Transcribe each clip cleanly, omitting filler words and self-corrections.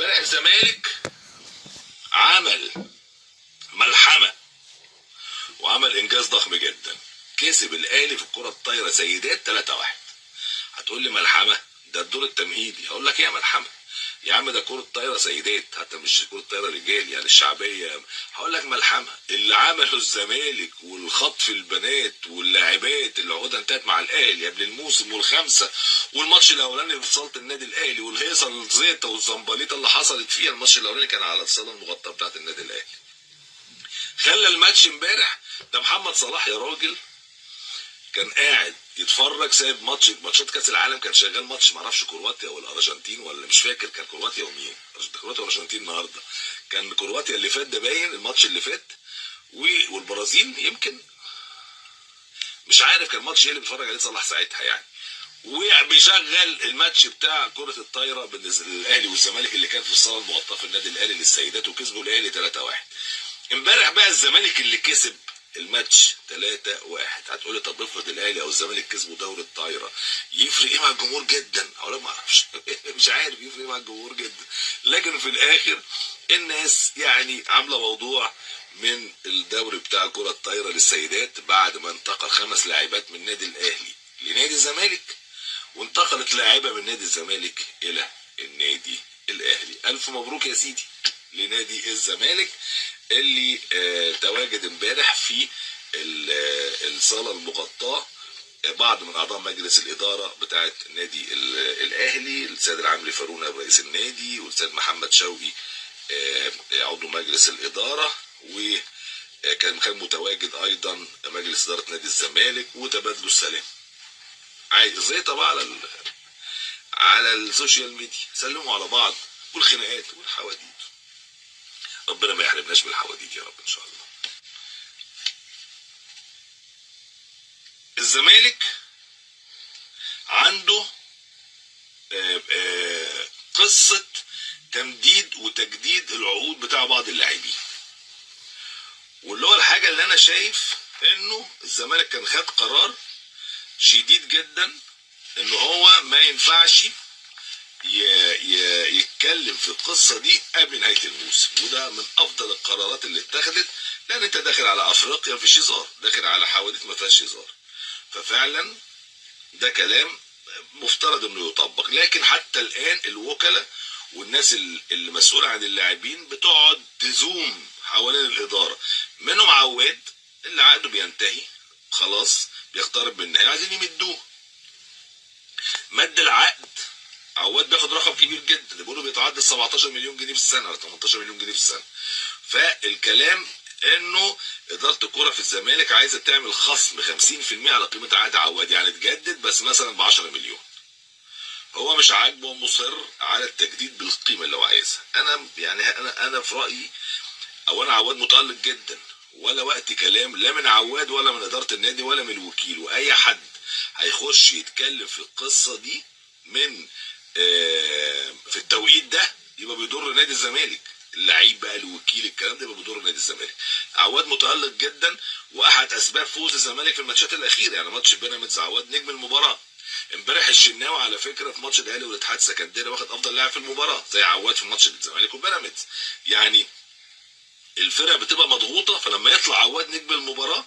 امبارح الزمالك عمل ملحمه وعمل انجاز ضخم جدا، كسب الاهلي في الكره الطايره سيدات 3-1. هتقول لي ملحمه؟ ده الدور التمهيدي. هقول لك ايه ملحمه يا عم؟ ده كره طايره سيدات، حتى مش كره طايره رجال يعني الشعبيه. هقول لك ملحمه اللي عمله الزمالك والخطف البنات واللاعبات اللي عقودها انتهت مع الاهلي قبل الموسم والخمسه، والماتش الاولاني في صاله النادي الاهلي، والهيصه الزيطه والزنبليطه اللي حصلت فيها. الماتش الاولاني كان على الصاله المغطاه بتاعت النادي الاهلي. خلى الماتش امبارح ده محمد صلاح يا راجل كان قاعد يتفرج، سايب ماتشات كاس العالم، كان شغال ماتش معرفش كرواتيا ولا ارجنتين ولا مش فاكر، كان كرواتيا ومين، كرواتيا وارجنتين النهارده، كان كرواتيا اللي فات ده باين الماتش اللي فات، والبرازيل يمكن، مش عارف كان ماتش ايه اللي بيتفرج عليه صلاح ساعتها يعني. وبيشغل الماتش بتاع كرة الطايرة بالنسبة للاهلي والزمالك اللي كان في الصالة المغطاة في النادي الاهلي للسيدات، وكسبوا الاهلي 3-1. امبارح بقى الزمالك اللي كسب الماتش 3-1. هتقولي طب افرض الاهلي او الزمالك كسبوا دوري الطايره يفرق ايه مع الجمهور؟ جدا. اقول لك ما اعرفش مش عارف يفرق ايه مع الجمهور جدا، لكن في الاخر الناس يعني عامله موضوع من الدوري بتاع كره الطايره للسيدات بعد ما انتقل 5 لاعبات من النادي الاهلي لنادي الزمالك، وانتقلت لاعبه من نادي الزمالك الى النادي الاهلي. الف مبروك يا سيدي لنادي الزمالك اللي تواجد امبارح في الصاله المغطاه بعض من اعضاء مجلس الاداره بتاعه نادي الاهلي، السيد العامري فارونا رئيس النادي، والسيد محمد شوقي عضو مجلس الاداره، وكان متواجد ايضا مجلس اداره نادي الزمالك، وتبادلوا السلام. زي طبعا على السوشيال ميديا سلموا على بعض، والخناقات والحواديت. ربنا ما يحرمناش بالحواديت يا رب ان شاء الله. الزمالك عنده قصة تمديد وتجديد العقود بتاع بعض اللاعبين، واللي هو الحاجة اللي انا شايف انه الزمالك كان خد قرار شديد جدا ان هو ما ينفعش يتكلم في القصة دي قبل نهاية الموسم، وده من افضل القرارات اللي اتخذت، لان انت داخل على افريقيا مفيش هزار، داخل على حوادث ما فيهاش هزار، ففعلا ده كلام مفترض انه يطبق. لكن حتى الان الوكلاء والناس اللي مسؤولة عن اللاعبين بتقعد تزوم حوالين الادارة، منهم عواد اللي عقده بينتهي خلاص بيقترب من النهاية، عايزين يمدوه. مد العقد عواد بياخد رقم كبير جدا، بيقولوا بيتعدى 17 مليون جنيه في السنه ولا 18 مليون جنيه في السنه. فالكلام انه اداره الكوره في الزمالك عايزه تعمل خصم 50% على قيمه عقد عواد، يعني تجدد بس مثلا ب 10 مليون. هو مش عاجبه ومصر على التجديد بالقيمه اللي هو عايزها. انا يعني انا في رايي اولا عواد متالق جدا، ولا وقت كلام لا من عواد ولا من اداره النادي ولا من الوكيل، واي حد هيخش يتكلم في القصه دي من في التوقيت ده يبقى بيضر نادي الزمالك، اللعيب بقى الوكيل الكلام ده يبقى بيضر نادي الزمالك. عواد متالق جدا، واحد اسباب فوز الزمالك في الماتشات الاخيره، يعني ماتش بيراميدز عواد نجم المباراه. امبارح الشناوي على فكره في ماتش الاهلي والاتحاد السكندري واخد افضل لاعب في المباراه زي عواد في ماتش الزمالك وبيراميدز. يعني الفرقه بتبقى مضغوطه، فلما يطلع عواد نجم المباراه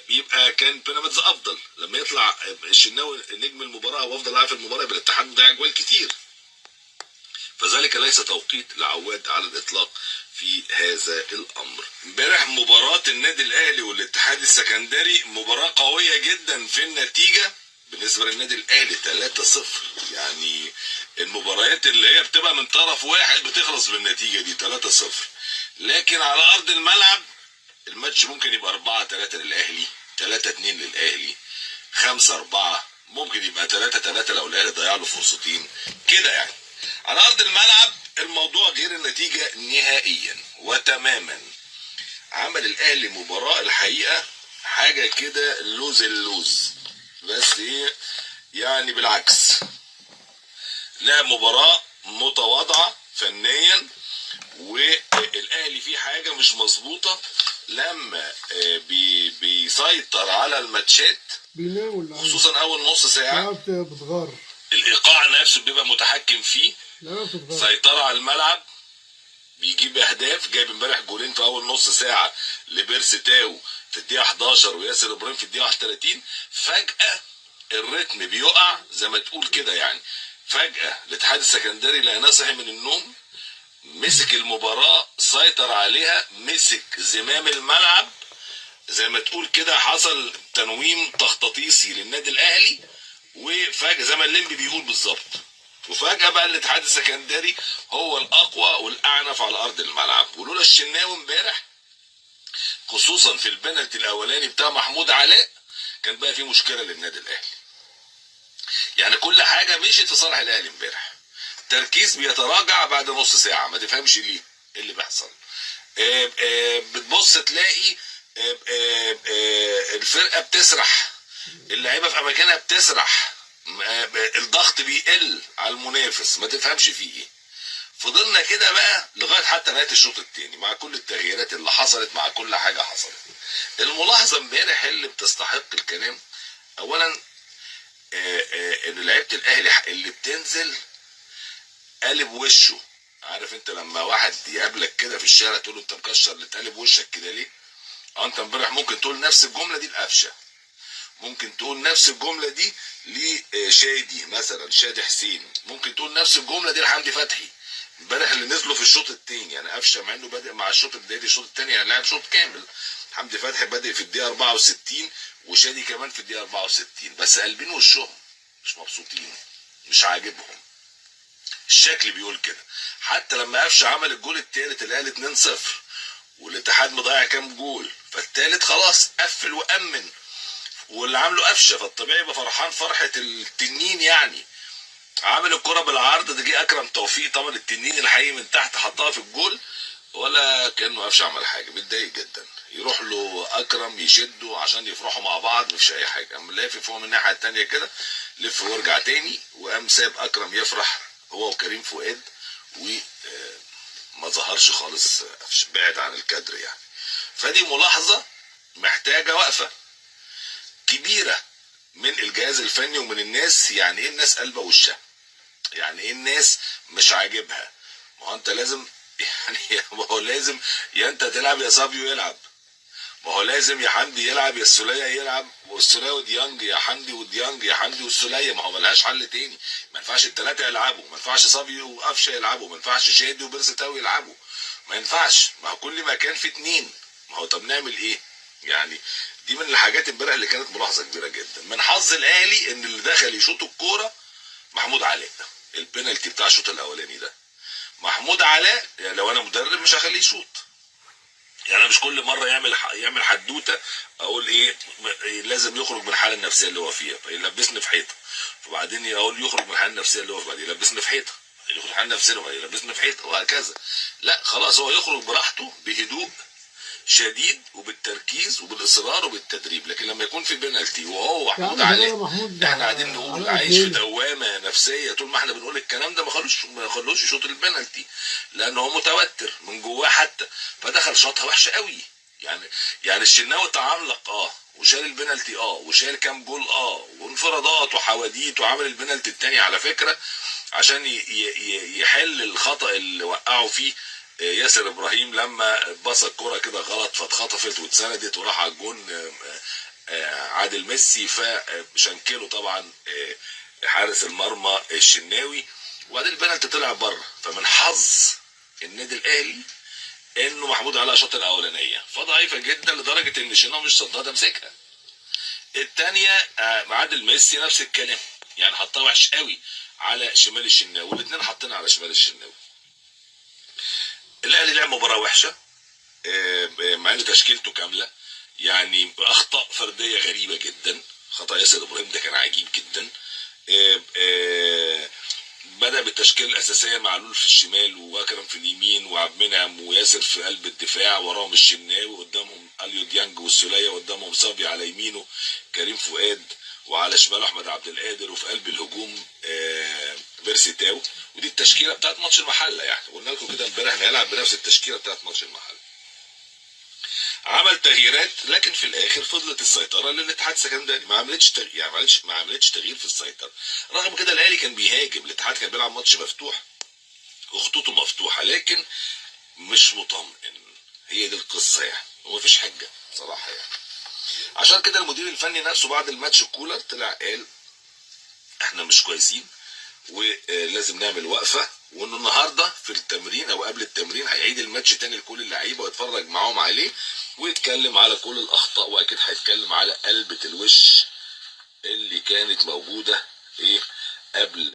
يبقى كان بيراميدز افضل، لما يطلع الشناوي نجم المباراه او افضل لاعب في المباراه يبقى الاتحاد مضيع جوال كتير. فذلك ليس توقيت لعواد على الاطلاق في هذا الامر. امبارح مباراه النادي الاهلي والاتحاد السكندري مباراه قويه جدا في النتيجه بالنسبه للنادي الاهلي 3-0. يعني المباريات اللي هي بتبقى من طرف واحد بتخلص بالنتيجه دي 3-0، لكن على ارض الملعب الماتش ممكن يبقى 4-3 للاهلي، 3-2 للاهلي، 5-4، ممكن يبقى 3-3 لو الاهلي ضيع له فرصتين كده. يعني على ارض الملعب الموضوع غير النتيجه نهائيا وتماما. عمل الاهلي مباراه الحقيقه حاجه كده لوز اللوز، بس ايه يعني بالعكس، لا مباراه متواضعه فنيا، والاهلي فيه حاجه مش مظبوطه لما بيسيطر على الماتشات خصوصا اول نص ساعه بتغار الايقاع نفسه نفسه بيبقى متحكم فيه، سيطرة على الملعب، بيجيب اهداف. جايب امبارح جولين في اول نص ساعه لبيرسي تاو في الدقيقه 11 وياسر ابراهيم في الدقيقه 31. فجاه الريتم بيقع زي ما تقول كده يعني. فجاه الاتحاد السكندري لقيناه صحي من النوم، مسك المباراه، سيطر عليها، مسك زمام الملعب زي ما تقول كده. حصل تنويم تخطيطي للنادي الاهلي، وفجاه زي ما الليمبي بيقول بالظبط، وفجأة بقى الاتحاد السكندري هو الأقوى والأعنف على أرض الملعب. ولولا الشناوي امبارح خصوصا في البنالتي الأولاني بتاع محمود علاء كان بقى في مشكلة للنادي الأهلي. يعني كل حاجة مشيت في صالح الأهلي امبارح. تركيز بيتراجع بعد نص ساعة، ما تفهمش ليه ايه اللي بيحصل. بتبص تلاقي الفرقة بتسرح، اللعيبة في أماكنها بتسرح، الضغط بيقل على المنافس، ما تفهمش فيه ايه. فضلنا كده بقى لغايه حتى نهايه الشوط الثاني مع كل التغييرات اللي حصلت، مع كل حاجه حصلت. الملاحظه امبارح اللي بتستحق الكلام، اولا ان لعيبه الاهلي اللي بتنزل قالب وشه. عارف انت لما واحد يقابلك كده في الشارع تقول له انت مكشر اللي تقلب وشك كده ليه؟ انت امبارح ممكن تقول نفس الجمله دي لقفشه، ممكن تقول نفس الجمله دي لشادي مثلا، شادي حسين، ممكن تقول نفس الجمله دي لحمدي فتحي امبارح اللي نزلوا في الشوط الثاني. يعني قفشه مع انه بادئ مع الشوط بدايه الشوط الثاني يعني لعب شوط كامل، حمدي فتحي بادئ في الدقيقه 64 وشادي كمان في الدقيقه 64، بس قلبين وشهم مش مبسوطين، مش عاجبهم الشكل بيقول كده. حتى لما قفشه عمل الجول الثالث اللي قال 2-0 والاتحاد مضيع كام جول، فالثالث خلاص قفل وامن، واللي عامله قفشه فالطبيعي يبقى فرحان فرحه التنين. يعني عامل الكرة بالعرض ده، جه اكرم توفيق طبعا التنين الحقيقي من تحت حطها في الجول، ولا كانه قفشه عمل حاجه. متضايق جدا، يروح له اكرم يشده عشان يفرحوا مع بعض، مفيش اي حاجه. قام لافف هو من الناحيه الثانيه كده، لف وارجع تاني، وقام ساب اكرم يفرح هو وكريم فؤاد، وما ظهرش خالص قفشه، بعد عن الكادر يعني. فدي ملاحظه محتاجه وقفه كبيره من الجهاز الفني ومن الناس. يعني ايه الناس قلبه وشها؟ يعني ايه الناس مش عاجبها؟ ما هو انت لازم يعني ما هو لازم يا انت تلعب يا صابيو يلعب، ما هو لازم يا حمدي يلعب يا السولية يلعب، والسولية وديانج، يا حمدي وديانج، يا حمدي والسولية، ما هو ملهاش حل تاني. ما ينفعش الثلاثه يلعبوا، ما ينفعش صابيو وقفشه يلعبوا، ما ينفعش شادي وبيرسي تاو يلعبوا، ما ينفعش. ما هو كل مكان في اتنين، ما هو طب نعمل ايه يعني؟ دي من الحاجات امبارح اللي كانت ملاحظه كبيره جدا. من حظ الاهلي ان اللي دخل يشوط الكوره محمود علاء، البنالتي بتاع الشوط الاولاني ده. محمود علاء يعني لو انا مدرب مش هخليه يشوط. يعني انا مش كل مره يعمل حدوته اقول ايه لازم يخرج من الحاله النفسيه اللي هو فيها فيلبسني في حيطه، وبعدين اقول يخرج من الحاله النفسيه اللي هو فيها بعدين يلبسني في حيطه، يخرج من الحاله النفسيه وبعدين يلبسني في حيطه، وهكذا. لا خلاص، هو يخرج براحته بهدوء شديد وبالتركيز وبالاصرار وبالتدريب. لكن لما يكون في بنالتي وهو محمود عليه، احنا قاعدين نقول عايش في دوامه نفسيه طول ما احنا بنقول الكلام ده، ما خلوش يشوط البنالتي لان هو متوتر من جواه حتى، فدخل شاطها وحشه قوي. يعني الشناوي تعملق وشال البنالتي وشال كام جول وانفرادات وحواديت، وعمل البنالتي الثاني على فكره عشان يحل الخطا اللي وقعوا فيه ياسر ابراهيم لما بص الكرة كده غلط فاتخطفت واتسندت وراح على الجون عادل ميسي، فشنكله طبعا حارس المرمى الشناوي، وبعدين البنالتي طلع بره. فمن حظ النادي الاهلي انه محمود علاء شاط الاولانيه فضعيفه جدا لدرجه ان الشناوي مش صدها مسكها. الثانيه عادل ميسي نفس الكلام، يعني حطها وحش قوي على شمال الشناوي، والاثنين حاطينها على شمال الشناوي. الاهلي لعب مباراه وحشه مع ان تشكيلته كامله، يعني اخطاء فرديه غريبه جدا. خطا ياسر ابراهيم ده كان عجيب جدا. بدا بالتشكيله الاساسيه معلول في الشمال واكرم في اليمين وعبد المنعم وياسر في قلب الدفاع، وراهم الشناوي، قدامهم اليو ديانج والسوليه، قدامهم صبي على يمينه كريم فؤاد، وعلى شماله احمد عبد القادر، وفي قلب الهجوم بيرسي تاو. ودي التشكيله بتاعت ماتش المحله، يعني قلنا لكم كده امبارح هنلعب بنفس التشكيله بتاعت ماتش المحله. عمل تغييرات، لكن في الاخر فضلت السيطره للاتحاد السكندري، ما عملتش تغيير، يعني ما عملتش تغيير في السيطره. رغم كده الاهلي كان بيهاجم، الاتحاد كان بيلعب ماتش مفتوح وخطوطه مفتوحه، لكن مش مطمئن. هي دي القصه يعني، ومفيش حجه صراحه يعني. عشان كده المدير الفني نفسه بعد الماتش كولر طلع قال احنا مش كويسين ولازم نعمل وقفه، وانه النهارده في التمرين او قبل التمرين هيعيد الماتش تاني لكل اللعيبه ويتفرج معاهم عليه ويتكلم على كل الاخطاء، واكيد هيتكلم على قلبة الوش اللي كانت موجوده ايه قبل